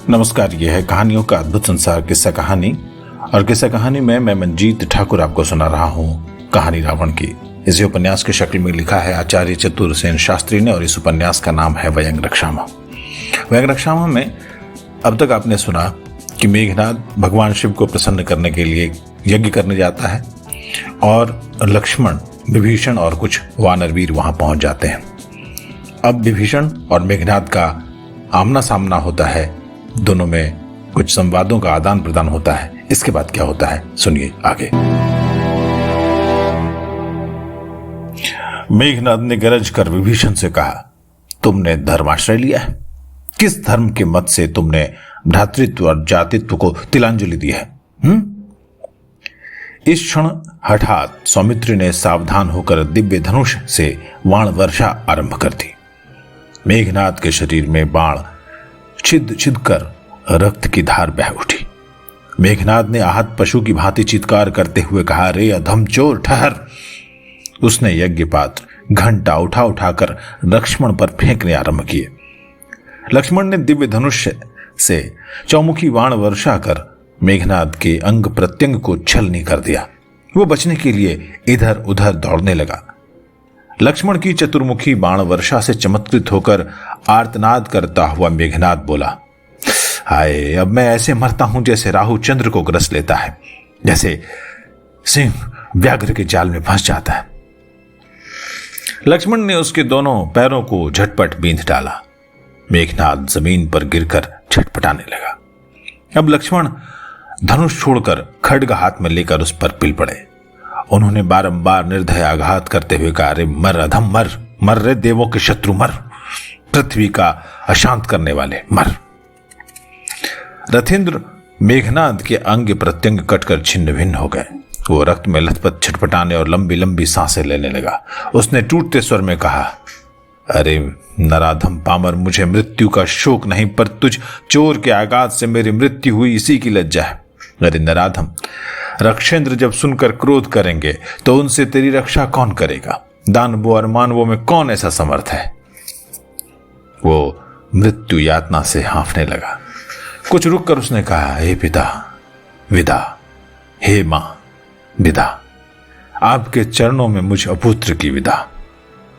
नमस्कार, यह है कहानियों का अद्भुत संसार किस्सा कहानी। और किस्सा कहानी में मैं मंजीत ठाकुर आपको सुना रहा हूँ कहानी रावण की। इसे उपन्यास की शक्ल में लिखा है आचार्य चतुरसेन शास्त्री ने और इस उपन्यास का नाम है व्यंग्यरक्षामा। व्यंग्यरक्षामा में अब तक आपने सुना कि मेघनाद भगवान शिव को प्रसन्न करने के लिए यज्ञ करने जाता है और लक्ष्मण, विभीषण और कुछ वानरवीर वहां पहुंच जाते हैं। अब विभीषण और मेघनाद का आमना सामना होता है, दोनों में कुछ संवादों का आदान प्रदान होता है। इसके बाद क्या होता है सुनिए आगे। मेघनाद ने गरज कर विभीषण से कहा, तुमने धर्माश्रय लिया है। किस धर्म के मत से तुमने भ्रातृत्व और जातित्व को तिलांजलि दी है? इस क्षण हठात सौमित्री ने सावधान होकर दिव्य धनुष से बाण वर्षा आरंभ कर दी। मेघनाद के शरीर में बाण छिद छिद कर रक्त की धार बह उठी। मेघनाद ने आहत पशु की भांति चित्कार करते हुए कहा, रे अधम चोर ठहर। उसने यज्ञ पात्र घंटा उठाकर लक्ष्मण पर फेंकने आरंभ किए। लक्ष्मण ने दिव्य धनुष से चौमुखी बाण वर्षा कर मेघनाद के अंग प्रत्यंग को छलनी कर दिया। वो बचने के लिए इधर उधर दौड़ने लगा। लक्ष्मण की चतुर्मुखी बाण वर्षा से चमत्कृत होकर आर्तनाद करता हुआ मेघनाद बोला, हाय, अब मैं ऐसे मरता हूं जैसे राहु चंद्र को ग्रस लेता है, जैसे सिंह व्याघ्र के जाल में फंस जाता है। लक्ष्मण ने उसके दोनों पैरों को झटपट बींध डाला। मेघनाद जमीन पर गिरकर छटपटाने लगा। अब लक्ष्मण धनुष छोड़कर खड्ग हाथ में लेकर उस पर पिल पड़े। उन्होंने बारंबार निर्दय आघात करते हुए कहा, रे मर अधम मर, मर रे देवों के शत्रु मर, पृथ्वी का अशांत करने वाले मर। रथेंद्र मेघनाद के अंग प्रत्यंग कटकर छिन्न भिन्न हो गए। वो रक्त में लथपथ छटपटाने और लंबी लंबी सांसें लेने लगा। उसने टूटते स्वर में कहा, अरे नराधम पामर, मुझे मृत्यु का शोक नहीं, पर तुझ चोर के आघात से मेरी मृत्यु हुई, इसी की लज्जा है। अरे नराधम, रक्षेंद्र जब सुनकर क्रोध करेंगे तो उनसे तेरी रक्षा कौन करेगा? दानवों और मानवों में कौन ऐसा समर्थ है? वो मृत्यु यातना से हाँफने लगा। कुछ रुककर उसने कहा, हे पिता विदा, हे मां विदा, आपके चरणों में मुझ अपुत्र की विदा।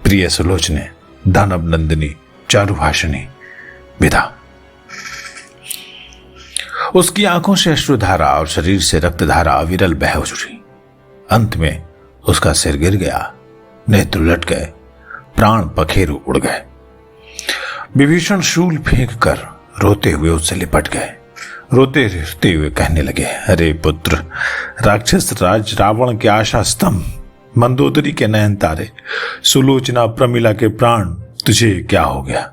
प्रिय सुलोचने, दानव नंदिनी, चारुभाषिणी, विदा। उसकी आंखों से अश्रुधारा और शरीर से रक्तधारा अविरल बह उठी। अंत में उसका सिर गिर गया, नेत्र उलट गए, प्राण पखेरु उड़ गए। विभीषण शूल फेंक कर रोते हुए उससे लिपट गए। रोते रोते हुए कहने लगे, अरे पुत्र, राक्षस राज रावण के आशा स्तंभ, मंदोदरी के नयन तारे, सुलोचना प्रमिला के प्राण, तुझे क्या हो गया?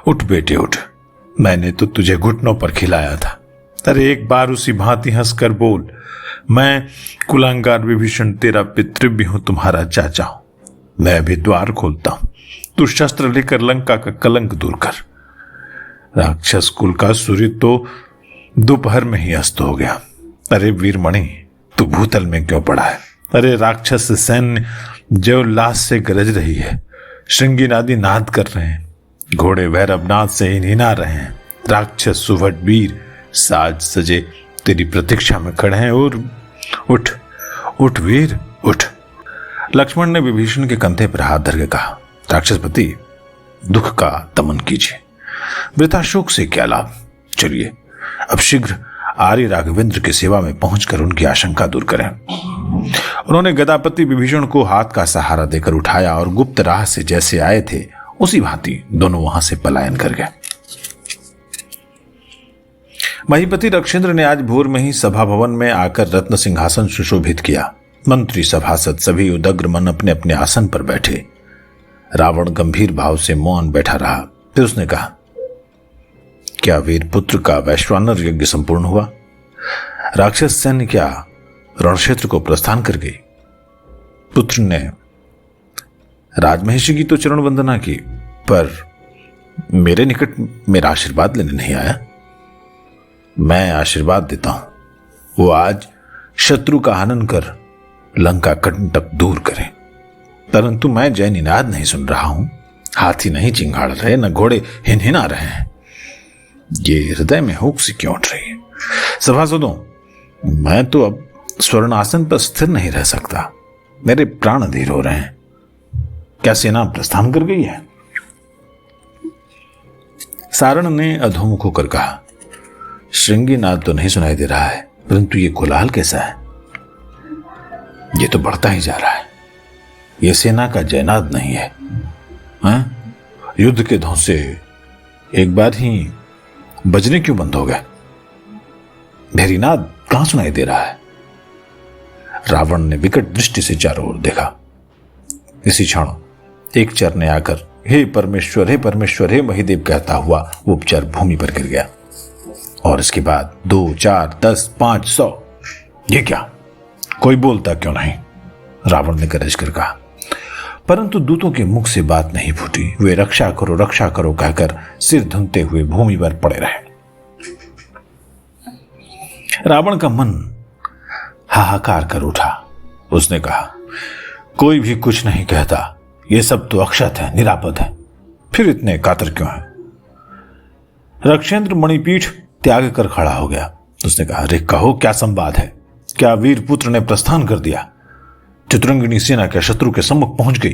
उठ बेटे उठ, मैंने तो तुझे घुटनों पर खिलाया था। अरे एक बार उसी भांति हंसकर बोल, मैं कुलांगार विभीषण तेरा पितृ भी हूं, तुम्हारा चाचा हूं। मैं भी द्वार खोलता हूं, तू शस्त्र लेकर लंका का कलंक दूर कर। राक्षस कुल का सूर्य तो दोपहर में ही अस्त हो गया। अरे वीरमणि, तू भूतल में क्यों पड़ा है? अरे राक्षस सैन्य जो उल्लास से गरज रही है, श्रृंगीनादी नाद कर रहे हैं, घोड़े भैरवनाद से ही निना रहे हैं, राक्षस सुभट वीर साज सजे तेरी प्रतीक्षा में खड़े हैं। और उठ उठ वीर उठ। लक्ष्मण ने विभीषण के कंधे पर हाथ धर के कहा, राक्षसपति, दुख का दमन कीजिए, वृथा शोक से क्या लाभ। चलिए अब शीघ्र आर्य राघवेंद्र की सेवा में पहुंचकर उनकी आशंका दूर करें। उन्होंने गदापति विभीषण को हाथ का सहारा देकर उठाया और गुप्त राह से जैसे आए थे उसी भांति दोनों वहां से पलायन कर गए। महीपति रक्षेंद्र ने आज भोर में ही सभा भवन में आकर रत्न सिंहासन सुशोभित किया। मंत्री सभासद सभी उदग्र मन अपने अपने आसन पर बैठे। रावण गंभीर भाव से मौन बैठा रहा। फिर उसने कहा, क्या वीर पुत्र का वैश्वानर यज्ञ संपूर्ण हुआ? राक्षस सैन्य क्या रणक्षेत्र को प्रस्थान कर गई? पुत्र ने राजमहिषी की तो चरण वंदना की, पर मेरे निकट मेरा आशीर्वाद लेने नहीं आया। मैं आशीर्वाद देता हूं वो आज शत्रु का हनन कर लंका कंटक दूर करें, परंतु मैं जय निनाद नहीं सुन रहा हूं। हाथी नहीं चिंगाड़ रहे, न घोड़े हिनहिना रहे हैं। ये हृदय में हुक सी क्यों उठ रही है? सभासदों, मैं तो अब स्वर्ण आसन पर स्थिर नहीं रह सकता। मेरे प्राण अधीर हो रहे हैं। क्या सेना प्रस्थान कर गई है? सारण ने अधोमुख होकर कहा, श्रृंगीनाद तो नहीं सुनाई दे रहा है, परंतु ये कोलाहल कैसा है? ये तो बढ़ता ही जा रहा है। ये सेना का जयनाद नहीं है। हाँ? युद्ध के धौंसे एक बार ही बजने क्यों बंद हो गए? भैरीनाद कहां सुनाई दे रहा है? रावण ने विकट दृष्टि से चारों ओर देखा। इसी क्षण एक चर ने आकर हे परमेश्वर, हे परमेश्वर, हे महिदेव कहता हुआ वो उपचार भूमि पर गिर गया। और इसके बाद 2, 4, 10, 5, 100। ये क्या? कोई बोलता क्यों नहीं? रावण ने गरज कर कहा। परंतु दूतों के मुख से बात नहीं फूटी। वे रक्षा करो कहकर सिर धुनते हुए भूमि पर पड़े रहे। रावण का मन हाहाकार कर उठा। उसने कहा, कोई भी कुछ नहीं कहता। ये सब तो अक्षत है, निरापद है, फिर इतने कातर क्यों है? रक्षेंद्र मणिपीठ त्याग कर खड़ा हो गया। उसने कहा, अरे कहो, क्या संवाद है? क्या वीर पुत्र ने प्रस्थान कर दिया? चित्रंगिनी सेना के शत्रु के सम्मुख पहुंच गई।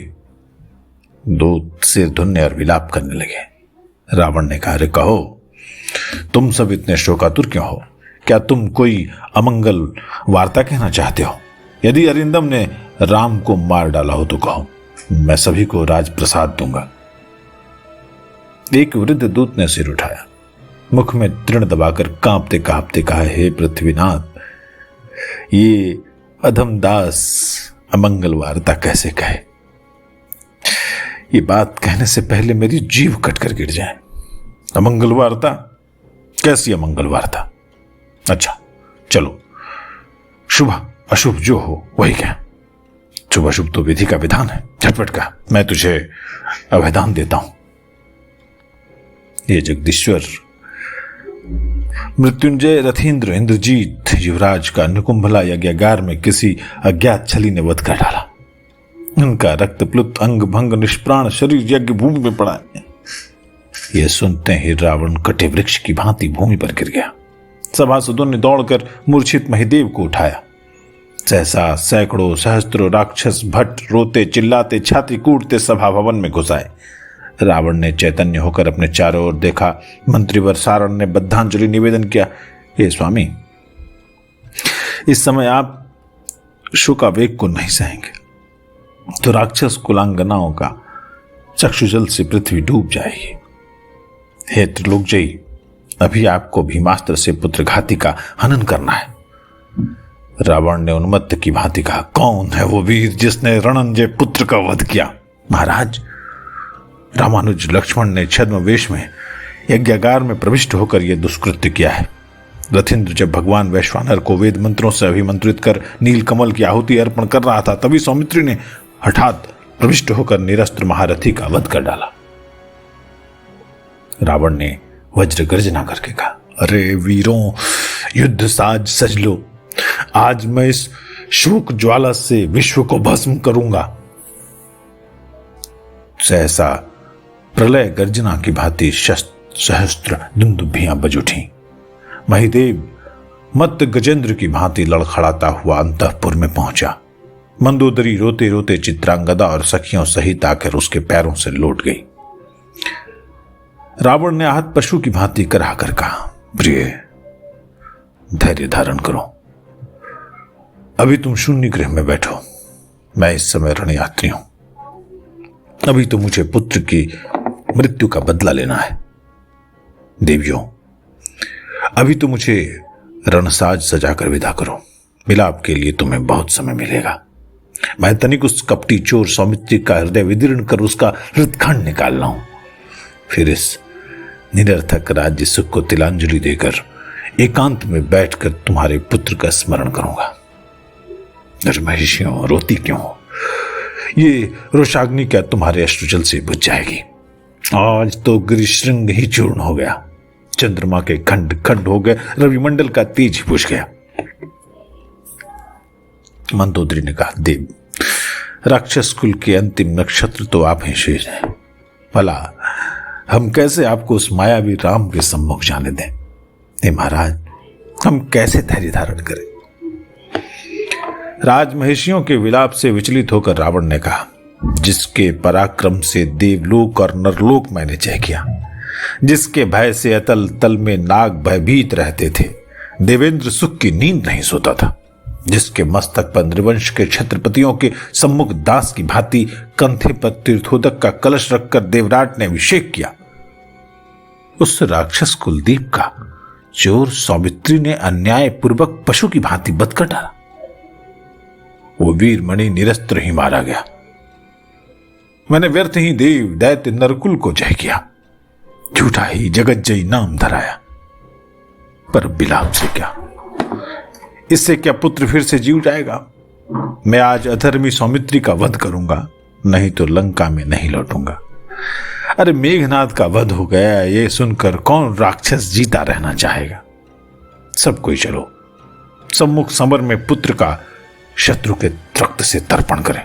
दूत सिर धुनने और विलाप करने लगे। रावण ने कहा, अरे कहो, तुम सब इतने शोकातुर क्यों हो? क्या तुम कोई अमंगल वार्ता कहना चाहते हो? यदि अरिंदम ने राम को मार डाला हो तो कहो, मैं सभी को राजप्रसाद दूंगा। एक वृद्ध दूत ने सिर उठाया, मुख में तृण दबाकर कांपते कांपते कहा, हे पृथ्वीनाथ, ये अधमदास अमंगल वार्ता कैसे कहे? ये बात कहने से पहले मेरी जीभ कटकर गिर जाए। अमंगल वार्ता? कैसी अमंगल वार्ता? अच्छा चलो, शुभ अशुभ जो हो वही कह। शुभ अशुभ तो विधि का विधान है। झटपट का, मैं तुझे अभयदान देता हूं। ये जगदीश्वर मृत्युंजय रथींद्र इंद्रजीत युवराज का निकुंभला यज्ञागार में किसी अज्ञात छली ने वध कर डाला। उनका रक्त प्लुत अंग भंग निष्प्राण शरीर यज्ञ भूमि में पड़ा है। यह सुनते ही रावण कटे वृक्ष की भांति भूमि पर गिर गया। सभासदों ने दौड़कर मूर्छित महिदेव को उठाया। सहसा सैकड़ों सहस्त्रों राक्षस भट्ट रोते चिल्लाते छाती कूटते सभा भवन में घुस आए। रावण ने चैतन्य होकर अपने चारों ओर देखा। मंत्रीवर सारण ने बद्धांजलि निवेदन किया, हे स्वामी, इस समय आप शोकावेग को नहीं सहेंगे तो राक्षस कुलांगनाओं का चक्षुजल से पृथ्वी डूब जाएगी। हे त्रिलोकजयी, अभी आपको भीमास्त्र से पुत्रघाती का हनन करना है। रावण ने उन्मत्त की भांति कहा, कौन है वो वीर जिसने रणंजय पुत्र का वध किया? महाराज, रामानुज लक्ष्मण ने छद्म वेश में यज्ञागार में प्रविष्ट होकर यह दुष्कृत्य किया है। रथिंद्र जब भगवान वैश्वानर को वेद मंत्रों से अभिमंत्रित कर नील कमल की आहुति अर्पण कर रहा था, तभी सौमित्री ने हठात प्रविष्ट होकर निरस्त्र महारथी का वध कर डाला। रावण ने वज्र गर्जना करके कहा, अरे वीरों, युद्ध साज सज लो। आज मैं इस शोक ज्वाला से विश्व को भस्म करूंगा। सहसा प्रलय गर्जना की भांति सहस्त्र दुंदुभियां बज उठी। महिदेव मत्त गजेंद्र की भांति लड़खड़ाता हुआ अंतःपुर में पहुंचा। मंदोदरी रोते रोते चित्रांगदा और सखियों सहित आकर उसके पैरों से लौट गई। रावण ने आहत पशु की भांति कराकर कहा, प्रिय, धैर्य धारण करो। अभी तुम शून्य गृह में बैठो, मैं इस समय रणयात्री हूं। अभी तो मुझे पुत्र की मृत्यु का बदला लेना है। देवियों, अभी तो मुझे रणसाज सजाकर विदा करो। मिलाप के लिए तुम्हें बहुत समय मिलेगा। मैं तनिक उस कपटी चोर सौमित्री का हृदय विदीर्ण कर उसका हृदखंड निकाल रहा हूं। फिर इस निरर्थक राज्य सुख को तिलांजलि देकर एकांत में बैठकर तुम्हारे पुत्र का स्मरण करूंगा। महिषियों, रोती क्यों हो? ये रोषाग्नि क्या तुम्हारे अश्रुजल से बुझ जाएगी? आज तो गिरिशृंग ही चूर्ण हो गया, चंद्रमा के खंड खंड हो गए, रविमंडल का तेज ही बुझ गया। मंदोदरी ने कहा, देव, राक्षस कुल के अंतिम नक्षत्र तो आप ही शेष हैं। भला हम कैसे आपको उस मायावी राम के सम्मुख जाने दें? हे महाराज, हम कैसे धैर्य धारण करें? राजमहिषियों के विलाप से विचलित होकर रावण ने कहा, जिसके पराक्रम से देवलोक और नरलोक मैंने जय किया, जिसके भय से अतल तल में नाग भयभीत रहते थे, देवेंद्र सुख की नींद नहीं सोता था, जिसके मस्तक पर नृवंश के छत्रपतियों के सम्मुख दास की भांति कंधे पर तीर्थोदक का कलश रखकर देवराट ने अभिषेक किया, उस राक्षस कुलदीप का चोर सौमित्री ने अन्याय पूर्वक पशु की भांति बध कर डाला। वो वीरमणि निरस्त्र ही मारा गया। मैंने व्यर्थ ही देव दैत्य नरकुल को जय किया, झूठा ही जगज्जयी नाम धराया। पर विलाप से क्या? इससे क्या पुत्र फिर से जीव जाएगा? मैं आज अधर्मी सौमित्री का वध करूंगा, नहीं तो लंका में नहीं लौटूंगा। अरे मेघनाद का वध हो गया, ये सुनकर कौन राक्षस जीता रहना चाहेगा? सब कोई चलो सम्मुख समर में पुत्र का शत्रु के रक्त से तर्पण करें।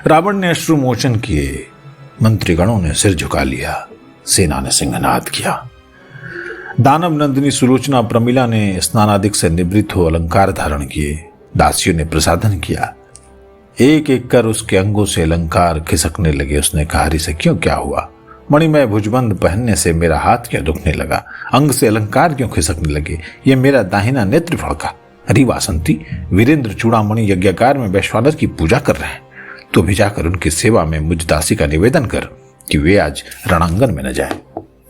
रावण ने अश्रु मोचन किए, मंत्रीगणों ने सिर झुका लिया, सेना ने सिंहनाद किया। दानव नंदिनी सुलोचना प्रमिला ने स्नानादिक से निवृत्त हो अलंकार धारण किए, दासियों ने प्रसाधन किया। एक एक कर उसके अंगों से अलंकार खिसकने लगे। उसने कहा, हरि सखियों क्या हुआ? मणिमय भुजबंद पहनने से मेरा हाथ क्यों दुखने लगा? अंग से अलंकार क्यों खिसकने लगे? ये मेरा दाहिना नेत्र फड़का। अरे वासंती, वीरेंद्र चूड़ामणि यज्ञकार में वैश्वानर की पूजा कर रहे हैं, तो भी जाकर उनकी सेवा में मुझ दासी का निवेदन कर कि वे आज रणांगन में न जाए।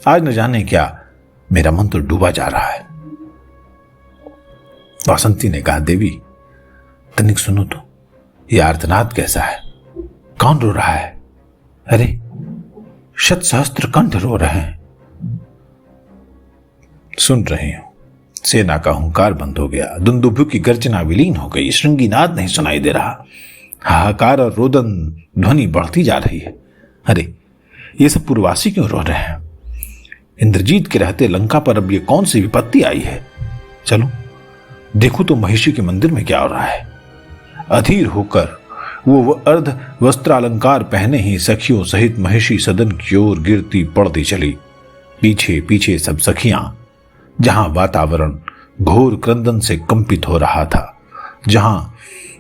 आज न जाने क्या मेरा मन तो डूबा जा रहा है। वासंती ने कहा, देवी तनिक सुनो तो, यह आर्तनाद कैसा है? कौन रो रहा है? अरे शत सहस्त्र कंठ रो रहे हैं। सुन रही हूं। सेना का हुंकार बंद हो गया, दुंदुभु की गर्जना विलीन हो गई, श्रृंगीनाद नहीं सुनाई दे रहा, हाहाकार और रोदन ध्वनि बढ़ती जा रही है। अरे ये सब पूर्ववासी क्यों रो रहे हैं? इंद्रजीत के रहते लंका पर अब ये कौन सी विपत्ति आई है? चलो देखो तो महिषी के मंदिर में क्या हो रहा है। अधीर होकर वो अर्ध वस्त्रालंकार पहने ही सखियों सहित महिषी सदन की ओर गिरती पड़ती चली। पीछे पीछे सब सखियां, जहां वातावरण घोर क्रंदन से कंपित हो रहा था, जहां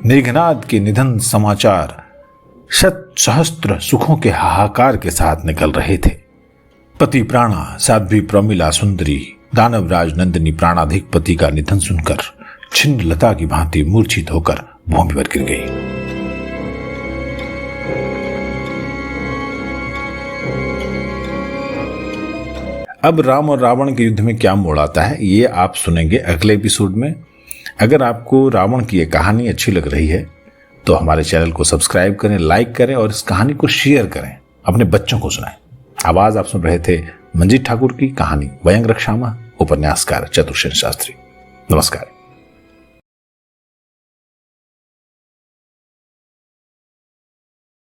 मेघनाद के निधन समाचार शत सहस्त्र सुखों के हाहाकार के साथ निकल रहे थे। पति प्राणा साध्वी प्रमिला सुंदरी दानवराज नंदिनी प्राणाधिकपति का निधन सुनकर छिन्न लता की भांति मूर्छित होकर भूमि पर गिर गई। अब राम और रावण के युद्ध में क्या मोड़ आता है, ये आप सुनेंगे अगले एपिसोड में। अगर आपको रावण की ये कहानी अच्छी लग रही है तो हमारे चैनल को सब्सक्राइब करें, लाइक करें और इस कहानी को शेयर करें, अपने बच्चों को सुनाएं। आवाज आप सुन रहे थे मंजीत ठाकुर की। कहानी वयंग रक्षामा, उपन्यासकार चतुर्सेन शास्त्री। नमस्कार।